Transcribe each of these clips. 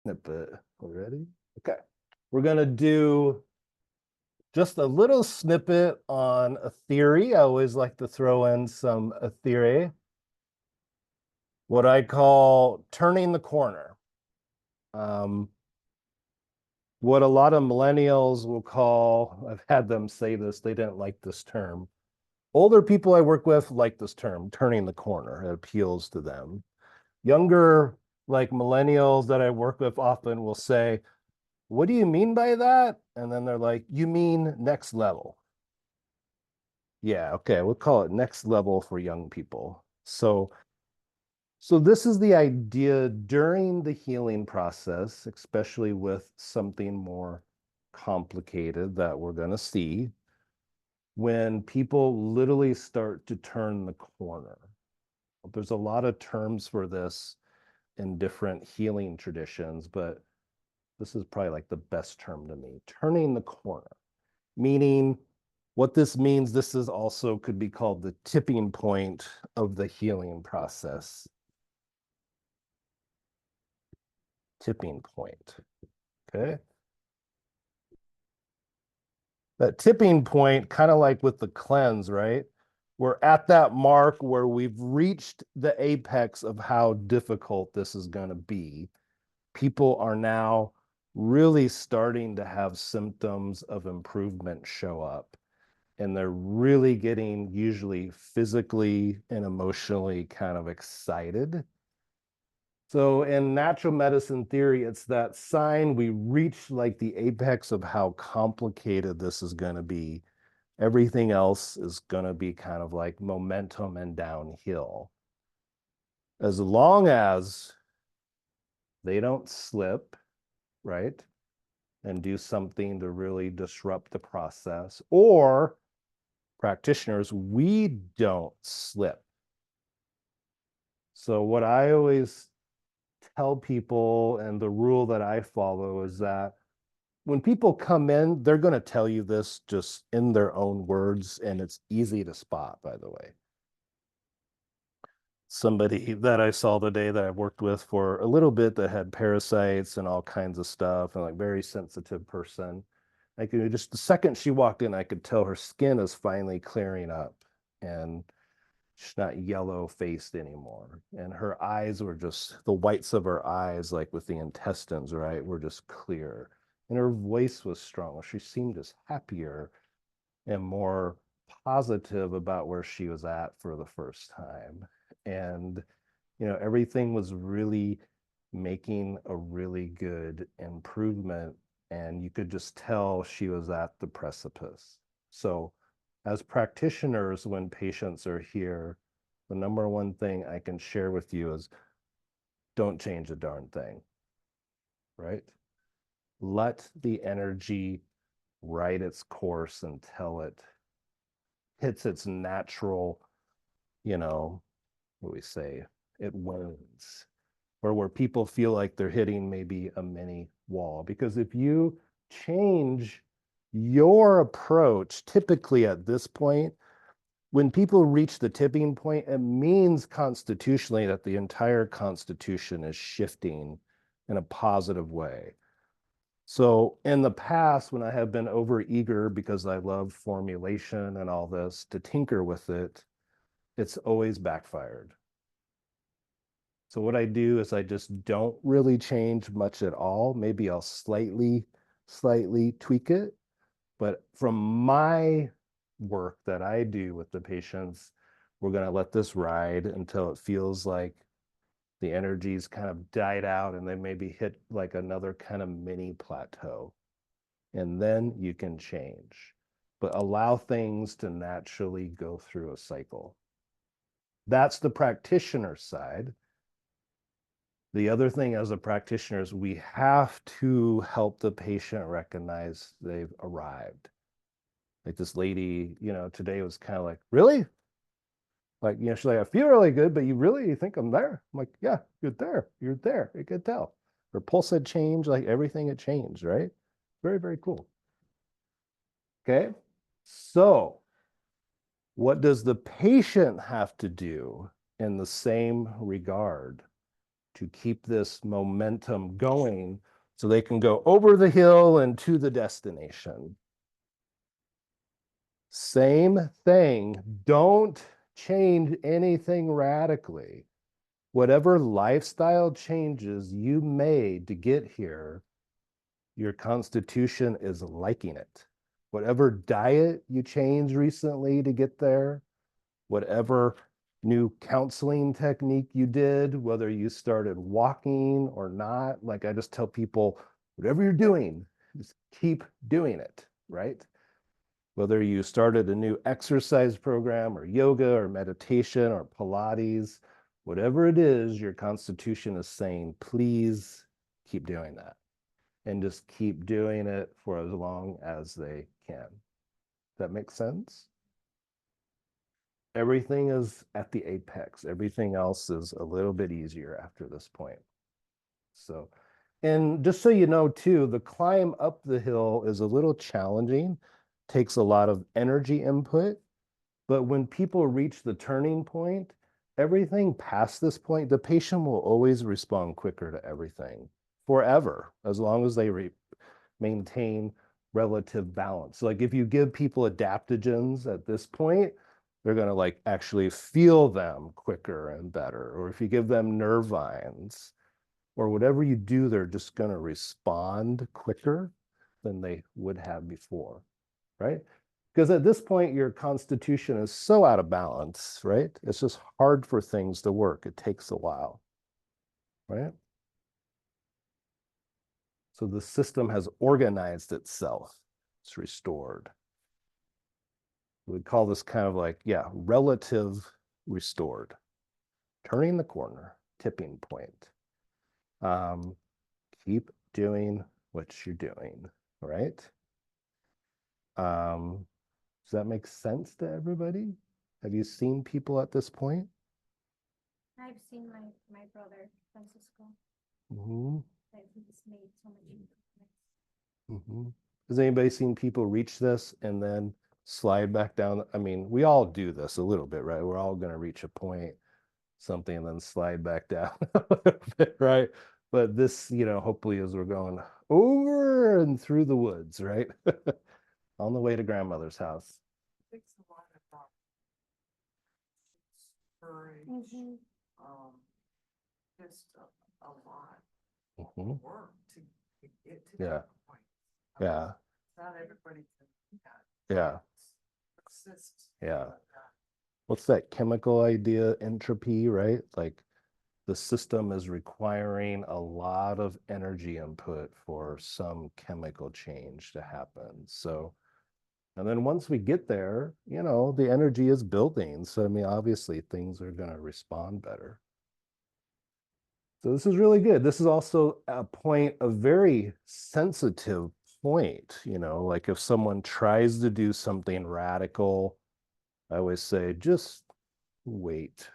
snippet already. Okay. We're going to do just a little snippet on a theory. I always like to throw in some a theory, what I call turning the corner. Um, what a lot of millennials will call, I've had them say this, they didn't like this term. Older people I work with like this term, turning the corner. It appeals to them. Younger, like millennials that I work with often will say, what do you mean by that? And then they're like, you mean next level. Yeah, okay, we'll call it next level for young people. So this is the idea during the healing process, especially with something more complicated that we're going to see, when people literally start to turn the corner. There's a lot of terms for this in different healing traditions, but this is probably like the best term to me, turning the corner, meaning what this means, this is also could be called the tipping point of the healing process. Tipping point. Okay. That tipping point, kind of like with the cleanse, right? We're at that mark where we've reached the apex of how difficult this is going to be. People are now really starting to have symptoms of improvement show up. And they're really getting usually physically and emotionally kind of excited. So in natural medicine theory, it's that sign we reach like the apex of how complicated this is going to be. Everything else is going to be kind of like momentum and downhill. As long as they don't slip, right? And do something to really disrupt the process, or practitioners, we don't slip. So what I always tell people and the rule that I follow is that when people come in, they're going to tell you this just in their own words, and it's easy to spot, by the way. Somebody that I saw today that I've worked with for a little bit that had parasites and all kinds of stuff, and like very sensitive person. Like just the second she walked in, I could tell her skin is finally clearing up and she's not yellow faced anymore. And her eyes were just the whites of her eyes, like with the intestines, right, were just clear. And her voice was stronger. She seemed just happier and more positive about where she was at for the first time. And, everything was really making a really good improvement. And you could just tell she was at the precipice. So, as practitioners, when patients are here, the number one thing I can share with you is don't change a darn thing, right? Let the energy ride its course until it hits its natural, what we say, it wounds, or where people feel like they're hitting maybe a mini wall. Because if you change your approach, typically at this point, when people reach the tipping point, it means constitutionally that the entire Constitution is shifting in a positive way. So in the past, when I have been overeager because I love formulation and all this to tinker with it, it's always backfired. So what I do is I just don't really change much at all. Maybe I'll slightly tweak it. But from my work that I do with the patients, we're going to let this ride until it feels like the energy's kind of died out and then maybe hit like another kind of mini plateau. And then you can change, but allow things to naturally go through a cycle. That's the practitioner side. The other thing as a practitioner is we have to help the patient recognize they've arrived. Like this lady, today was kind of like, really? Like, she's like, I feel really good, but you think I'm there? I'm like, yeah, you're there. You're there. You could tell. Her pulse had changed, like everything had changed, right? Very, very cool. Okay. So, what does the patient have to do in the same regard to keep this momentum going so they can go over the hill and to the destination. Same thing. Don't change anything radically. Whatever lifestyle changes you made to get here, your constitution is liking it. Whatever diet you changed recently to get there, whatever new counseling technique you did, whether you started walking or not, like I just tell people, whatever you're doing, just keep doing it, right? Whether you started a new exercise program or yoga or meditation or Pilates, whatever it is, your constitution is saying, please keep doing that and just keep doing it for as long as they can. Does that make sense? Everything is at the apex. Everything else is a little bit easier after this point. So, and just so you know too, the climb up the hill is a little challenging, takes a lot of energy input, but when people reach the turning point, everything past this point, the patient will always respond quicker to everything forever, as long as they maintain relative balance. Like if you give people adaptogens at this point, they're going to like actually feel them quicker and better. Or if you give them nervines or whatever you do, they're just going to respond quicker than they would have before, right? Because at this point, your constitution is so out of balance, right? It's just hard for things to work. It takes a while, right? So the system has organized itself. It's restored. We would call this kind of like, yeah, relative restored. Turning the corner, tipping point. Keep doing what you're doing, right? Does that make sense to everybody? Have you seen people at this point? I've seen my brother, Francisco. Mm-hmm. He's made so much improvements. Mm-hmm. Has anybody seen people reach this and then slide back down? I mean, we all do this a little bit, right? We're all going to reach a point, something, and then slide back down a little bit, right? But this, hopefully as we're going over and through the woods, right? On the way to grandmother's house. Takes a lot of courage, just a lot of work to get to Yeah. that point. Yeah. Not everybody can do that. Yeah. Persist. Yeah. What's that chemical idea? Entropy, right? Like the system is requiring a lot of energy input for some chemical change to happen. So, and then once we get there, the energy is building. So, I mean, obviously things are going to respond better. So this is really good. This is also a point, a very sensitive point, like if someone tries to do something radical, I always say, just wait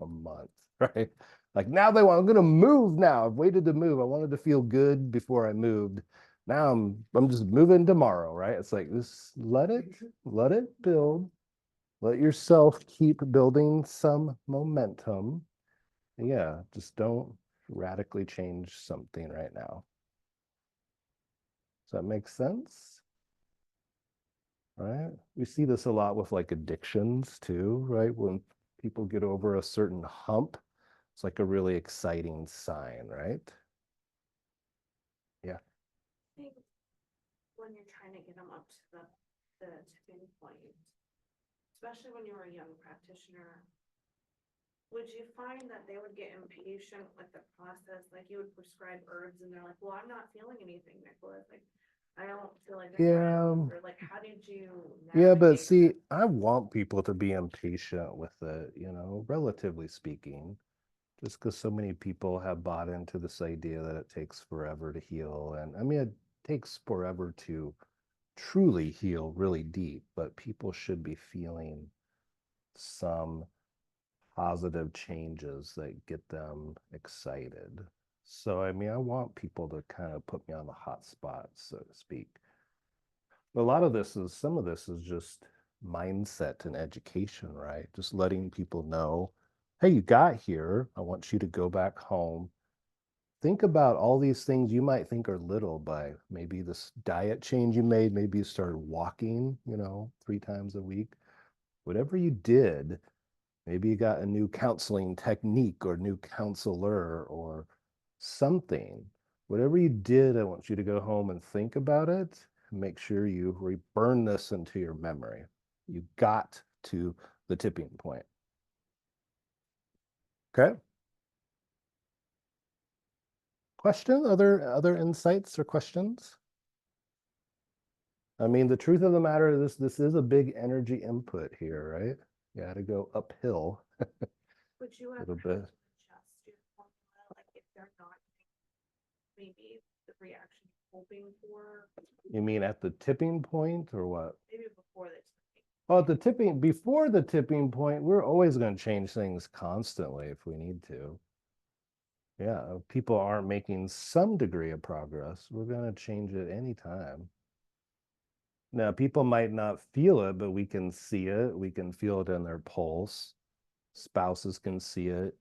a month, right? Like now I'm going to move now. I've waited to move. I wanted to feel good before I moved. Now I'm just moving tomorrow, right? It's like this, let it build. Let yourself keep building some momentum. Yeah, just don't radically change something right now. Does that make sense? Right? We see this a lot with like addictions too, right? When people get over a certain hump, it's like a really exciting sign, right? Yeah. I think when you're trying to get them up to the tipping point, especially when you were a young practitioner, would you find that they would get impatient with the process? Like you would prescribe herbs and they're like, well, I'm not feeling anything, Nicholas. Like, I don't feel like Yeah. or like, how did you Yeah, but navigate see, that? I want people to be impatient with it, relatively speaking, just because so many people have bought into this idea that it takes forever to heal. And I mean, it takes forever to truly heal really deep, but people should be feeling some positive changes that get them excited. So, I mean, I want people to kind of put me on the hot spot, so to speak. A lot of this is, some of this is just mindset and education, right? Just letting people know, hey, you got here. I want you to go back home think about all these things you might think are little by maybe this diet change you made, maybe you started walking, 3 times a week. Whatever you did, maybe you got a new counseling technique or new counselor or something. Whatever you did, I want you to go home and think about it. Make sure you burn this into your memory. You got to the tipping point. Okay. Question? Other insights or questions? I mean, the truth of the matter is this is a big energy input here, right? You got to go uphill Would you a ever little have bit. to adjust your formula, like if they're not getting maybe the reaction you're hoping for, You mean at the tipping point or what? maybe before the tipping? Oh, before the tipping point, we're always going to change things constantly if we need to. Yeah, if people aren't making some degree of progress, we're going to change it anytime. Now, people might not feel it, but we can see it. We can feel it in their pulse. Spouses can see it,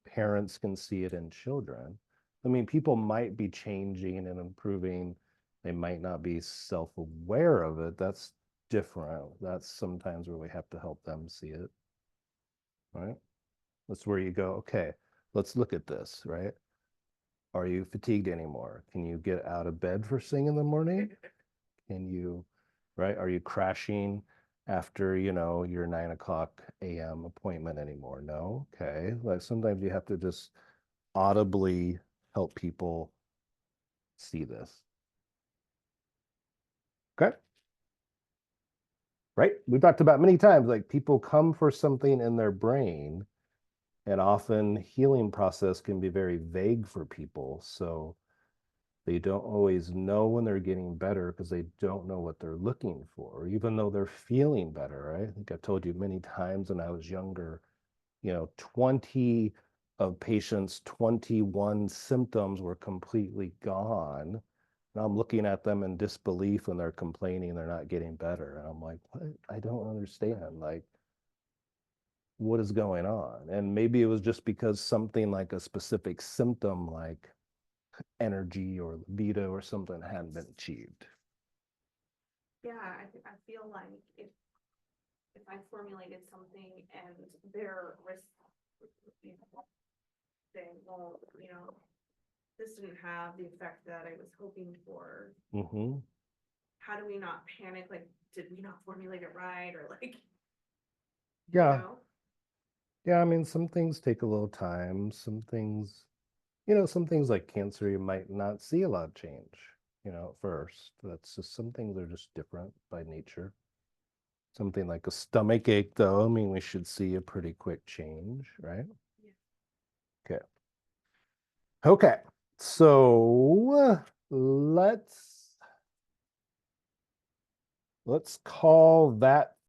parents can see it in children. I mean, people might be changing and improving. They might not be self-aware of it. That's different. That's sometimes where we have to help them see it, right? That's where you go, okay, let's look at this, right? Are you fatigued anymore? Can you get out of bed first thing in the morning? Can you, right? Are you crashing after, your 9 o'clock a.m. appointment anymore? No? Okay. Like sometimes you have to just audibly help people see this. Okay. Right? We talked about many times, like people come for something in their brain, and often healing process can be very vague for people. So they don't always know when they're getting better because they don't know what they're looking for, even though they're feeling better, right? I think I've told you many times when I was younger, 20 of patients, 21 symptoms were completely gone. And I'm looking at them in disbelief when they're complaining they're not getting better. And I'm like, what? I don't understand. Like, what is going on? And maybe it was just because something like a specific symptom, like energy or libido or something, hadn't been achieved. Yeah, I feel like if I formulated something and their risk, they won't, this didn't have the effect that I was hoping for. Mm-hmm. How do we not panic? Like, did we not formulate it right? Or like, Yeah. Yeah, I mean, some things take a little time. Some things like cancer, you might not see a lot of change, at first. That's just some things are just different by nature. Something like a stomach ache, though, I mean, we should see a pretty quick change, right? Yeah. Okay. Okay. So let's call that